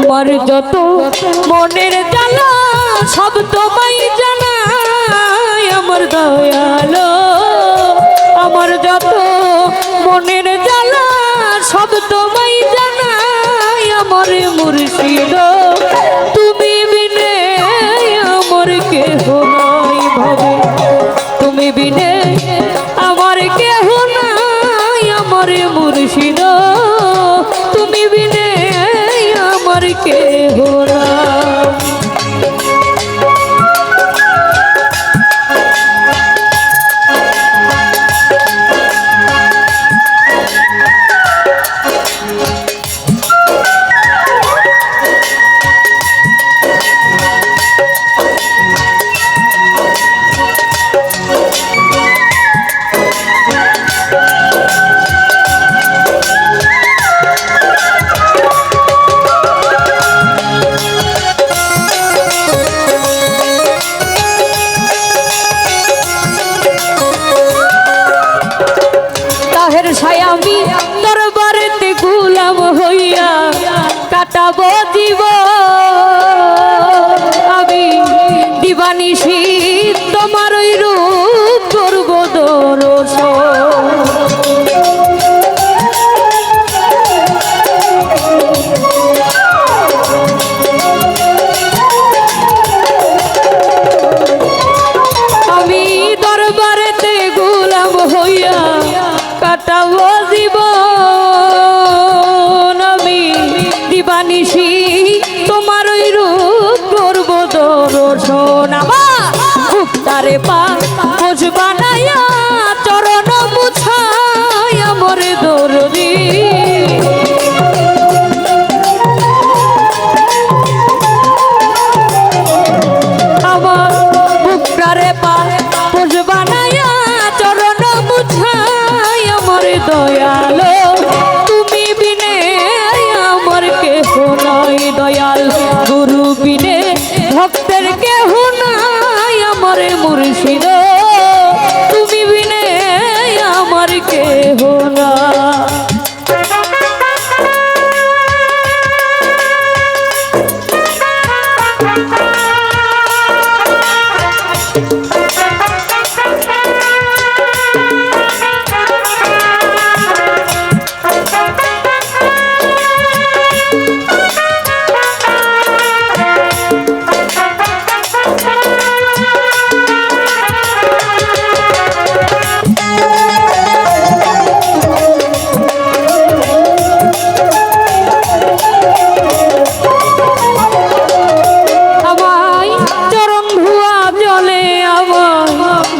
আমার যত মনের জ্বালা সব তোমায় জানাই আমার দয়ালো। আমার যত মনের জ্বালা সব তোমায় জানাই আমার মুর্শিদ। তুমি বিনে আমার কেহ নাই ভাবে, তুমি বিনে আমার কেহ নাই আমার মুর্শিদ। তুমি বিনে আমার কেহ নাই। আমি দরবারেতে গোলাম হইয়া কাটাবো জীবন। আমি দিবানিশি তোমার ওই রূপ করব দর্শন। আমি দরবারেতে গোলাম হইয়া কাটাবো জীবন। আমি দিবানিশি তোমার ওই রূপ করব দর্শন। আমার তারে পাঁচ বানাইয়া চরণ মুছাই আমার দরদি। আমার মুখটারে পাঁচ বানাইয়া চরণ মুছাই আমার দয়ালো। তুমি বিনে আমার কেহ নাই দয়াল, গুরু বিনে ভক্তের কেহ নাই আমার মুর্শিদ। তুমি বিনে আমার কেহ নাই।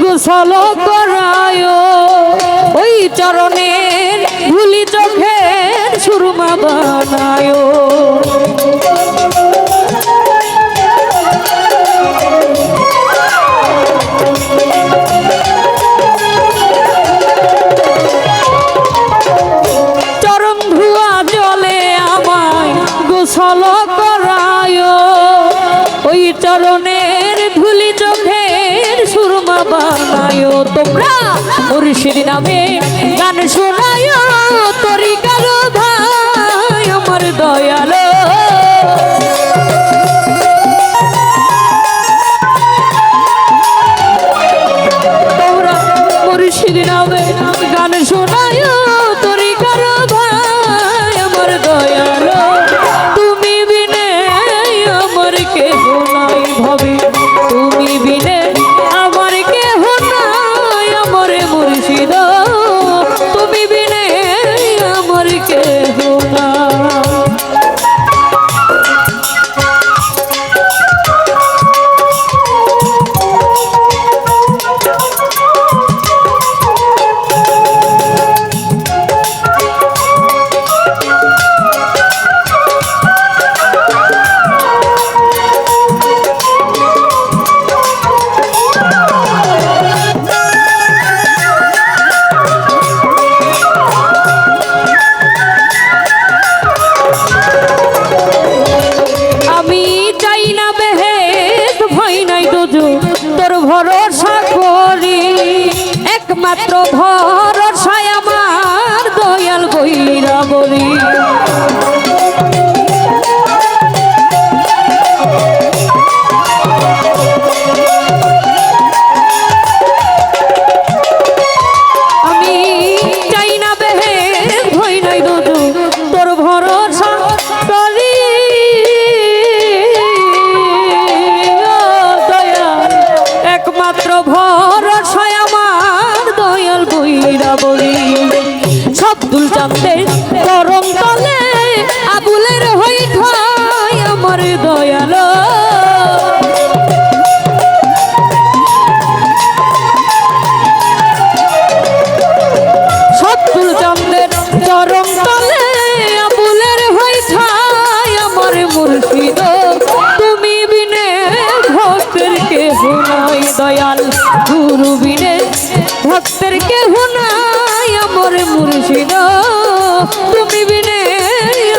গোসল করায় ওই চরণের ধুলি চোখের সুরমা বানায়। চরণ ধুয়া জলে আমায় গোসল করায় ওই চরণের ধুলি চোখের সুরমা বানায়। তোমরা মুর্শিদ নামে গান শোনায় তরিকার ভাই আমার দয়ালো। তোমরা মুর্শিদ নামে গান শোনায় তরিকার ভাই আমার দয়ালো। তুমি বিনে আমার কেহ নাই ভাবে, তুমি বিনে আমার কেহ নাই আমার মুর্শিদ। তুমি বিনে আমার কেহ নাই। তোর ভরসা করি একমাত্র ভরসায় আমার দয়াল বৈরা বলি। মুর্শিদ তুমি বিনে ভক্তের কেহ নাই দয়াল গুরু বিনে ভক্তের কেহ নাই আমার মুর্শিদ তুমি বিনে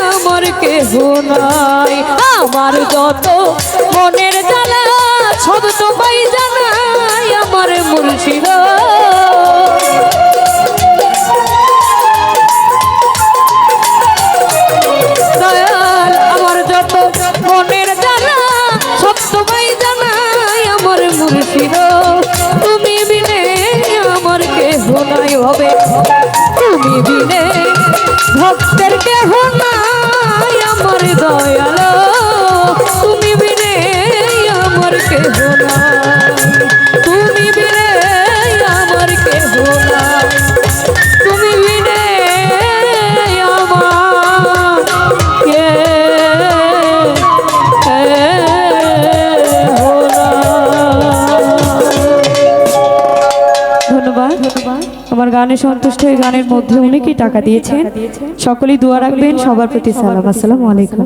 আমার কেহ নাই আমার যত মনের জ্বালা সব তোমায় জানাই আমার মুর্শিদ দয়াল আমার যত মনের জ্বালা সব তোমায় জানাই আমার মুর্শিদ তুমি বিনে আমার কেহ নাই হবে তুমি বিনে ভক্তের কেহ নাই আমার দয়াল তুমি বিনে আমার কেহ নাই তুমি বিনে আমার কেহ নাই তুমি বিনে আমার ধন্যবাদ আমার গানে সন্তুষ্ট হয়ে গানের মধ্যে অনেকেই টাকা দিয়েছেন সকলেই দোয়া রাখবেন সবার প্রতি সালাম আসসালামু আলাইকুম